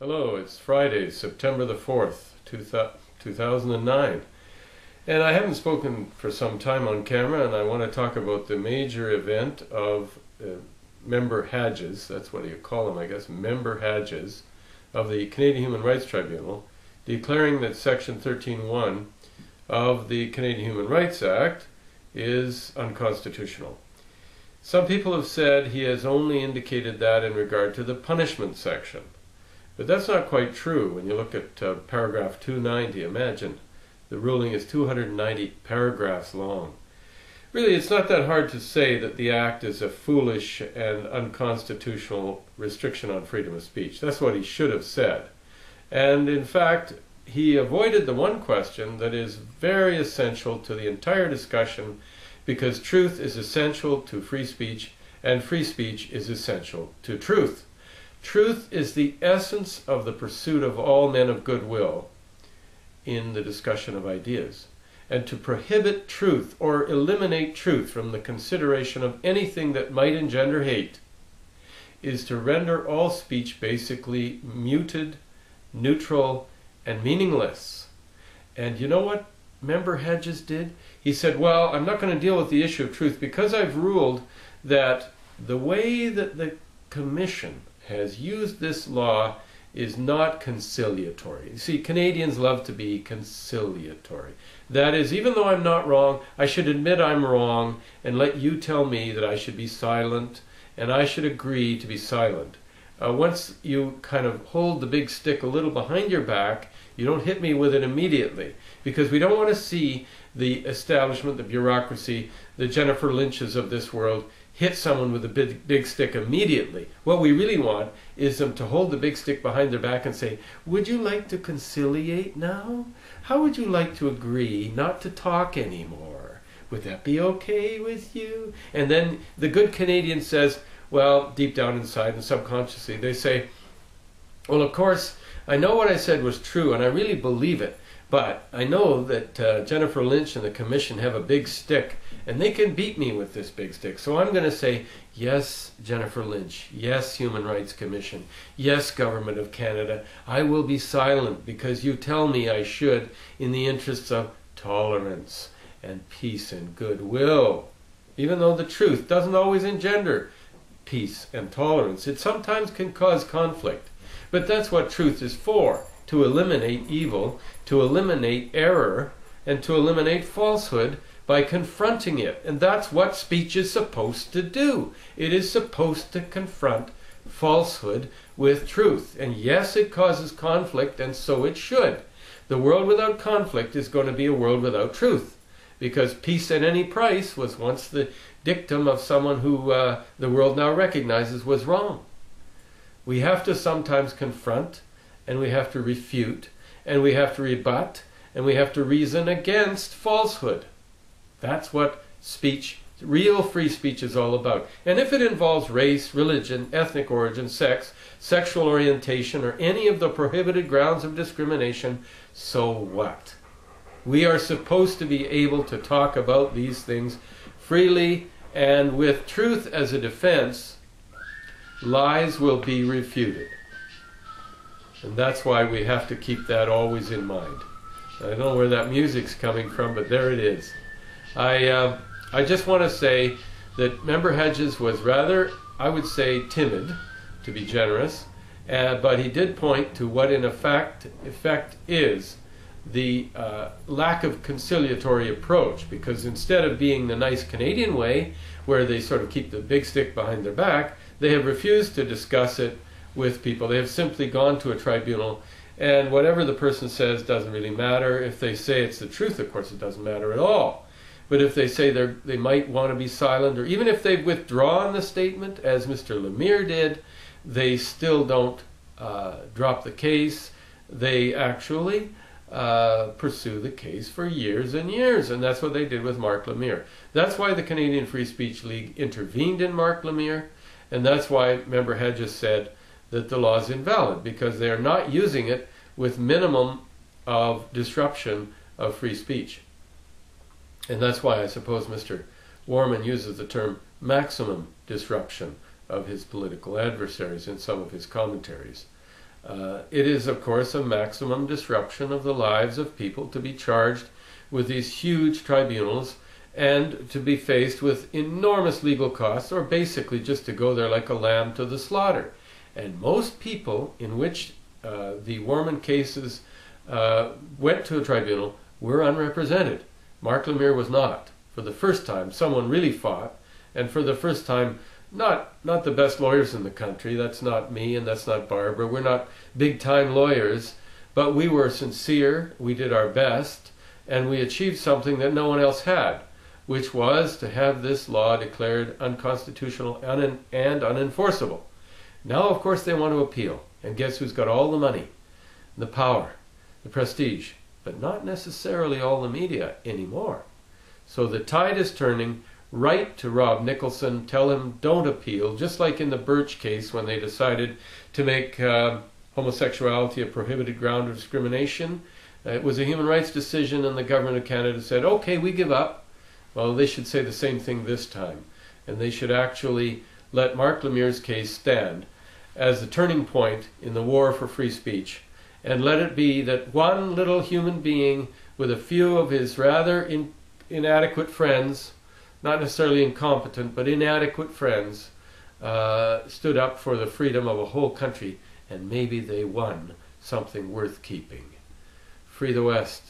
Hello, it's Friday, September the 4th, 2009. And I haven't spoken for some time on camera, and I want to talk about the major event of member Hadjis, that's what you call them, I guess, member Hadjis, of the Canadian Human Rights Tribunal, declaring that Section 13(1) of the Canadian Human Rights Act is unconstitutional. Some people have said he has only indicated that in regard to the punishment section. But that's not quite true when you look at paragraph 290. Imagine, the ruling is 290 paragraphs long. Really, it's not that hard to say that the act is a foolish and unconstitutional restriction on freedom of speech. That's what he should have said. And in fact, he avoided the one question that is very essential to the entire discussion, because truth is essential to free speech, and free speech is essential to truth. Truth is the essence of the pursuit of all men of goodwill in the discussion of ideas. And to prohibit truth or eliminate truth from the consideration of anything that might engender hate is to render all speech basically muted, neutral, and meaningless. And you know what member Hadjis did? He said, well, I'm not going to deal with the issue of truth because I've ruled that the way that the Commission has used this law is not conciliatory. You see, Canadians love to be conciliatory. That is, even though I'm not wrong, I should admit I'm wrong and let you tell me that I should be silent, and I should agree to be silent. Once you kind of hold the big stick a little behind your back, you don't hit me with it immediately, because we don't want to see the establishment, the bureaucracy, the Jennifer Lynches of this world hit someone with a big stick immediately. What we really want is them to hold the big stick behind their back and say, would you like to conciliate now? How would you like to agree not to talk anymore? Would that be okay with you? And then the good Canadian says, well, deep down inside and subconsciously, they say, well, of course, I know what I said was true and I really believe it, but I know that Jennifer Lynch and the Commission have a big stick and they can beat me with this big stick. So I'm going to say, yes, Jennifer Lynch, yes, Human Rights Commission, yes, Government of Canada, I will be silent because you tell me I should in the interests of tolerance and peace and goodwill. Even though the truth doesn't always engender peace and tolerance, it sometimes can cause conflict. But that's what truth is for, to eliminate evil, to eliminate error, and to eliminate falsehood by confronting it. And that's what speech is supposed to do. It is supposed to confront falsehood with truth. And yes, it causes conflict, and so it should. The world without conflict is going to be a world without truth, because peace at any price was once the dictum of someone who the world now recognizes was wrong. We have to sometimes confront, and we have to refute, and we have to rebut, and we have to reason against falsehood. That's what speech, real free speech, is all about. And if it involves race, religion, ethnic origin, sex, sexual orientation, or any of the prohibited grounds of discrimination, so what? We are supposed to be able to talk about these things freely, and with truth as a defense, lies will be refuted. And that's why we have to keep that always in mind. I don't know where that music's coming from, but there it is. I just want to say that member Hadjis was rather, I would say, timid, to be generous, but he did point to what in effect is the lack of conciliatory approach, because instead of being the nice Canadian way, where they sort of keep the big stick behind their back, they have refused to discuss it with people. They have simply gone to a tribunal, and whatever the person says doesn't really matter. If they say it's the truth, of course, it doesn't matter at all. But if they say they might want to be silent, or even if they've withdrawn the statement, as Mr. Lemire did, they still don't drop the case. They actually pursue the case for years and years, and that's what they did with Marc Lemire. That's why the Canadian Free Speech League intervened in Marc Lemire, and that's why member Hadjis said that the law is invalid, because they are not using it with minimum of disruption of free speech. And that's why I suppose Mr. Warman uses the term maximum disruption of his political adversaries in some of his commentaries. It is, of course, a maximum disruption of the lives of people to be charged with these huge tribunals and to be faced with enormous legal costs, or basically just to go there like a lamb to the slaughter. And most people in which the Warman cases went to a tribunal were unrepresented. Marc Lemire was not. For the first time, someone really fought, and for the first time, not the best lawyers in the country. That's not me and that's not Barbara. We're not big-time lawyers, but we were sincere, we did our best, and we achieved something that no one else had, which was to have this law declared unconstitutional and unenforceable. Now, of course, they want to appeal, and guess who's got all the money, the power, the prestige, but not necessarily all the media anymore. So the tide is turning. Write to Rob Nicholson, tell him don't appeal, just like in the Birch case when they decided to make homosexuality a prohibited ground of discrimination. It was a human rights decision and the government of Canada said, okay, we give up. Well, they should say the same thing this time. And they should actually let Marc Lemire's case stand as the turning point in the war for free speech. And let it be that one little human being with a few of his rather inadequate friends, not necessarily incompetent, but inadequate friends, stood up for the freedom of a whole country, and maybe they won something worth keeping. Free the West.